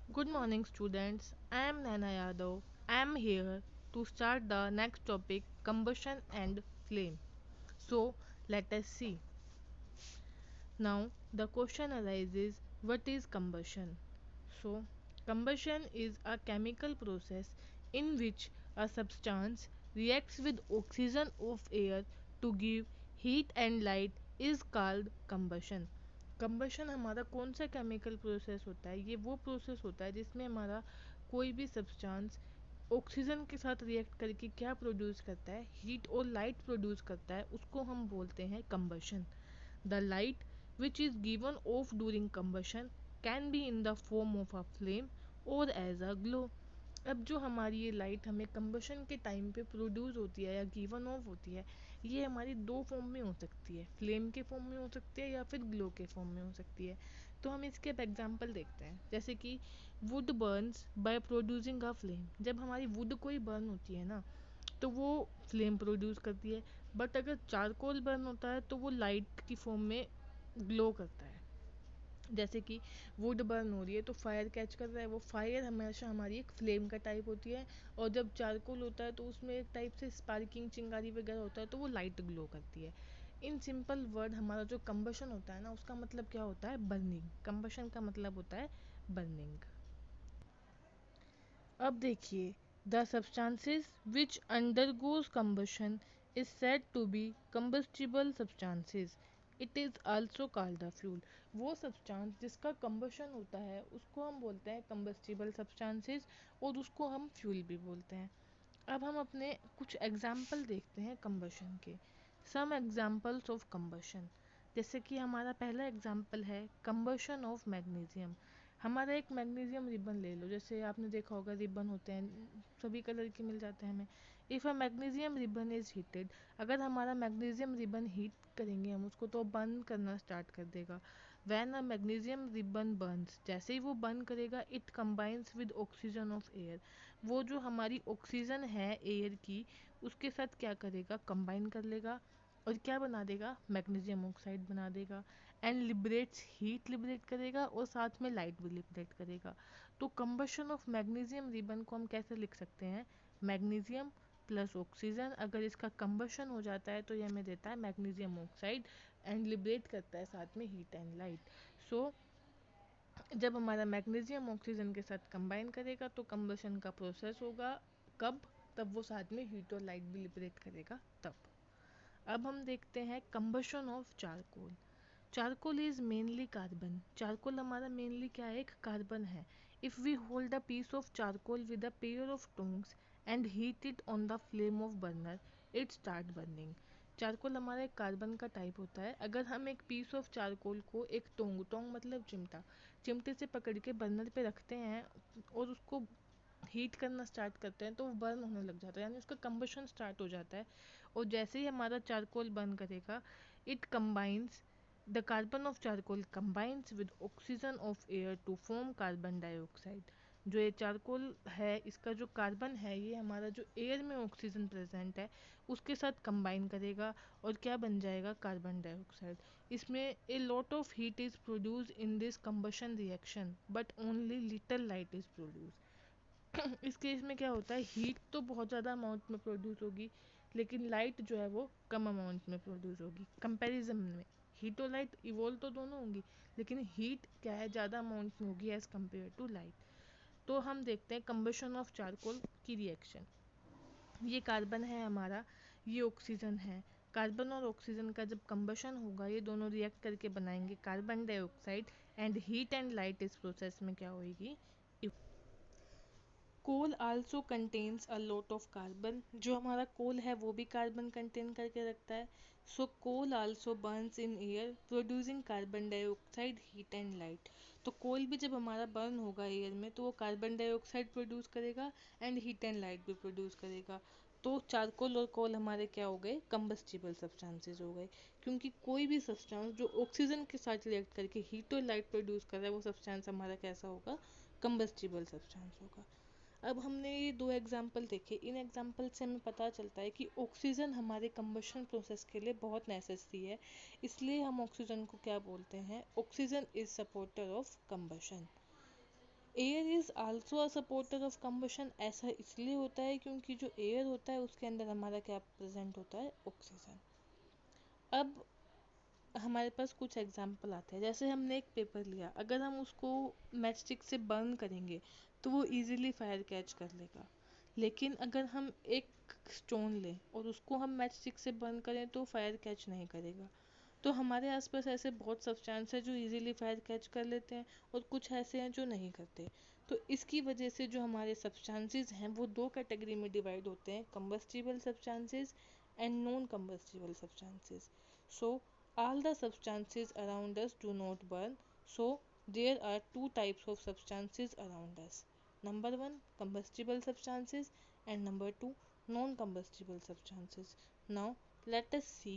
Good morning, students. I am Nana Yadav. I am here to start the next topic combustion and flame. So, let us see. Now, the question arises what is combustion? So, combustion is a chemical process in which a substance reacts with oxygen of air to give heat and light is called combustion. Combustion हमारा कौन सा chemical process होता है? ये वो process होता है जिसमें हमारा कोई भी सब्सटेंस ऑक्सीजन के साथ रिएक्ट करके क्या प्रोड्यूस करता है, हीट और लाइट प्रोड्यूस करता है, उसको हम बोलते हैं combustion. The light which is given off during combustion can be in the form of a flame or as a glow. अब जो हमारी ये लाइट हमें कंबशन के टाइम पे प्रोड्यूस होती है या गिवन ऑफ होती है, ये हमारी दो फॉर्म में हो सकती है, फ्लेम के फॉर्म में हो सकती है या फिर ग्लो के फॉर्म में हो सकती है. तो हम इसके अब एग्जांपल देखते हैं, जैसे कि would Burns by producing a flame. जब हमारी वुड कोई बर्न होती है ना, तो वो फ्लेम प्रोड्यूस करती है. बट अगर चारकोल बर्न होता है तो वो लाइट की फॉर्म में ग्लो करता है. जैसे कि वुड बर्न हो रही है तो फायर कैच कर रहा है, वो फायर हमेशा हमारी एक फ्लेम का टाइप होती है. और जब चारकोल होता है तो उसमें एक टाइप से स्पार्किंग चिंगारी वगैरह होता है तो वो लाइट ग्लो करती है. इन सिंपल वर्ड हमारा जो कंबशन होता है ना, उसका मतलब क्या होता है? बर्निंग. कंबशन का मतलब होता है बर्निंग. अब देखिए, the substances which undergoes combustion is said to be combustible substances. It is also called the fuel. वो सब्सटेंस जिसका कंबशन होता है उसको हम बोलते हैं combustible substances और उसको हम फ्यूल भी बोलते हैं. अब हम अपने कुछ एग्जाम्पल देखते हैं कंबशन के. Some examples of combustion. जैसे कि हमारा पहला एग्जाम्पल है कंबशन ऑफ मैग्नीशियम. हमारा एक मैग्नीशियम रिबन ले लो, जैसे आपने देखा होगा रिबन होते हैं, सभी कलर के मिल जाते हैं हमें. If a magnesium ribbon is heated, अगर हमारा मैग्नीशियम रिबन हीट करेंगे हम उसको तो बर्न करना स्टार्ट कर देगा. When a magnesium ribbon Burns, जैसे ही वो बर्न करेगा it combines with oxygen of air. वो जो हमारी ऑक्सीजन है एयर की, उसके साथ क्या करेगा? कंबाइन कर लेगा और क्या बना देगा? मैग्नीशियम ऑक्साइड बना देगा. एंड लिबरेट्स, हीट लिबरेट करेगा और साथ में लाइट भी लिबरेट करेगा. तो कंबशन ऑफ मैग्नीशियम रिबन को हम कैसे लिख सकते हैं? मैग्नीशियम प्लस ऑक्सीजन, अगर इसका कंबशन हो जाता है तो ये हमें देता है मैग्नीशियम ऑक्साइड एंड लिबरेट करता है साथ में हीट एंड लाइट. सो जब हमारा मैग्नीशियम ऑक्सीजन के साथ कंबाइन करेगा तो कंबशन का प्रोसेस होगा. कब? तब वो साथ में हीट और लाइट भी लिबरेट करेगा तब. अब हम देखते हैं combustion of charcoal. Charcoal is mainly carbon. Charcoal हमारा मेनली क्या है? एक कार्बन है. If we hold a piece of charcoal with a pair of tongs and heat it on the flame of burner, it start burning. Charcoal हमारा एक carbon का type होता है. अगर हम एक पीस ऑफ चारकोल को एक टोंग, टोंग मतलब चिमटा, चिमटे से पकड़ के बर्नर पे रखते हैं और उसको हीट करना स्टार्ट करते हैं तो वो बर्न होने लग जाता है, यानी उसका कंबशन स्टार्ट हो जाता है. और जैसे ही हमारा चारकोल बर्न करेगा, it combines, the carbon of charcoal combines with oxygen of air to form carbon dioxide. जो ये चारकोल है इसका जो कार्बन है ये हमारा जो एयर में ऑक्सीजन प्रेजेंट है उसके साथ कंबाइन करेगा और क्या बन जाएगा? Carbon dioxide. इसमें a lot of heat is produce in this combustion reaction but only little light is produce. इस केस में क्या होता है? हीट तो बहुत ज़्यादा अमाउंट में प्रोड्यूस होगी लेकिन लाइट जो है वो कम अमाउंट में प्रोड्यूस होगी कंपैरिजन में. हीट और लाइट इवोल्व तो दोनों होंगी लेकिन हीट क्या है? ज़्यादा अमाउंट में होगी एज़ कम्पेयर टू लाइट. तो हम देखते हैं कंबशन ऑफ चारकोल की रिएक्शन. ये कार्बन है हमारा, ये ऑक्सीजन है. कार्बन और ऑक्सीजन का जब कंबशन होगा ये दोनों रिएक्ट करके बनाएंगे carbon dioxide and heat and light इस प्रोसेस में क्या होगी? Coal also contains a lot of carbon. जो हमारा कोल है वो भी कार्बन कंटेन करके रखता है. So coal also burns in air producing carbon dioxide heat and light. तो कोल भी जब हमारा बर्न होगा एयर में तो वो कार्बन डाइऑक्साइड प्रोड्यूस करेगा एंड हीट एंड लाइट भी प्रोड्यूस करेगा. तो चारकोल और कोल हमारे क्या हो गए? कंबस्टिबल सब्सटेंसेस हो गए. क्योंकि कोई भी सब्सटेंस जो ऑक्सीजन के साथ रिएक्ट करके हीट और लाइट प्रोड्यूस कर रहा है वो सब्सटेंस हमारा कैसा होगा? कंबस्टिबल सब्सटेंस होगा. अब हमने ये दो एग्जाम्पल देखे. इन एग्जाम्पल से हमें पता चलता है कि ऑक्सीजन हमारे कंबशन प्रोसेस के लिए बहुत नेसेसरी है. इसलिए हम ऑक्सीजन को क्या बोलते हैं? Oxygen is supporter of combustion. Air is also a supporter of combustion. ऐसा इसलिए होता है क्योंकि जो एयर होता है उसके अंदर हमारा क्या प्रेजेंट होता है, ऑक्सीजन। अब हमारे पास कुछ एग्जाम्पल आते हैं, जैसे हमने एक पेपर लिया, अगर हम उसको मैच स्टिक से बर्न करेंगे तो वो इजीली फायर कैच कर लेगा। लेकिन अगर हम एक स्टोन लें और उसको हम मैच स्टिक से बर्न करें तो फायर कैच नहीं करेगा। तो हमारे आसपास ऐसे बहुत सब्सटेंस है जो इजीली फायर कैच कर लेते हैं और कुछ ऐसे हैं जो नहीं करते। तो इसकी वजह से जो हमारे सब्सटेंसेस हैं वो दो कैटेगरी में डिवाइड होते हैं, combustible substances and non combustible substances. So all the substances around us do not burn, so there are two types of substances around us. Number one, combustible substances, and number two, non-combustible substances. Now let us see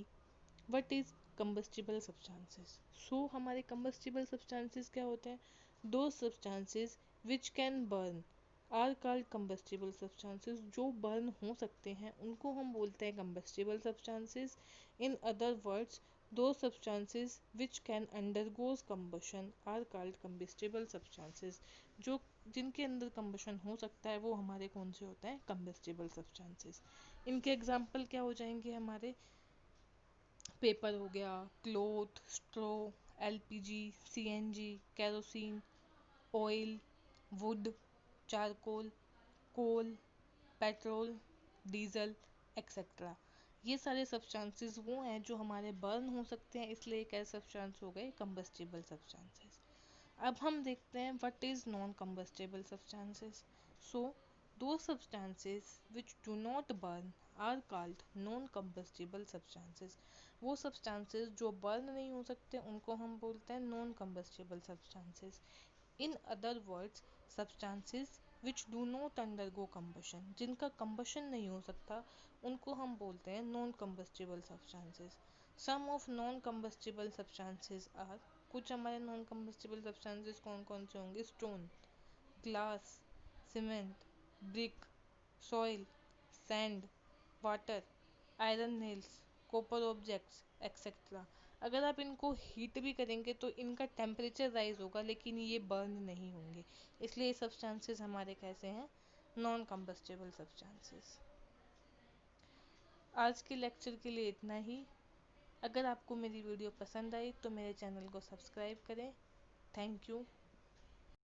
what is combustible substances. So हमारे combustible substances क्या होते हैं? Those substances which can burn are called combustible substances. जो burn हो सकते हैं उनको हम बोलते हैं combustible substances. In other words, those substances which can undergoes combustion are called combustible substances. जो जिनके अंदर combustion हो सकता है वो हमारे कौन से होते हैं, combustible substances. इनके एग्जाम्पल क्या हो जाएंगे हमारे, पेपर हो गया, cloth, straw, LPG, CNG, kerosene, oil, wood, charcoal, coal, petrol, diesel, etcetera. ये सारे सब्सटेंसेस वो हैं जो हमारे बर्न हो सकते हैं, इसलिए कैसे सब्सटेंस हो गए, कंबस्टिबल सब्सटेंसेस। अब हम देखते हैं what is non combustible substances. So those substances which do not burn are called non combustible substances. वो सब्सटेंसेस जो बर्न नहीं हो सकते उनको हम बोलते हैं non combustible substances. In other words, substances which do not undergo combustion, जिनका कंबशन नहीं हो सकता, उनको हम बोलते हैं non combustible substances. Some of non combustible substances are, कुछ हमारे नॉन कंबस्टिबल सब्सटेंसेस कौन कौन से होंगे, stone, glass, cement, brick, soil, sand, water, iron nails, copper objects, etcetera. अगर आप इनको हीट भी करेंगे तो इनका टेम्परेचर राइज होगा लेकिन ये बर्न नहीं होंगे, इसलिए ये सब्सटेंसेस हमारे कैसे हैं, नॉन कंबस्टिबल सब्सटेंसेस। आज के लेक्चर के लिए इतना ही। अगर आपको मेरी वीडियो पसंद आई तो मेरे चैनल को सब्सक्राइब करें। Thank you.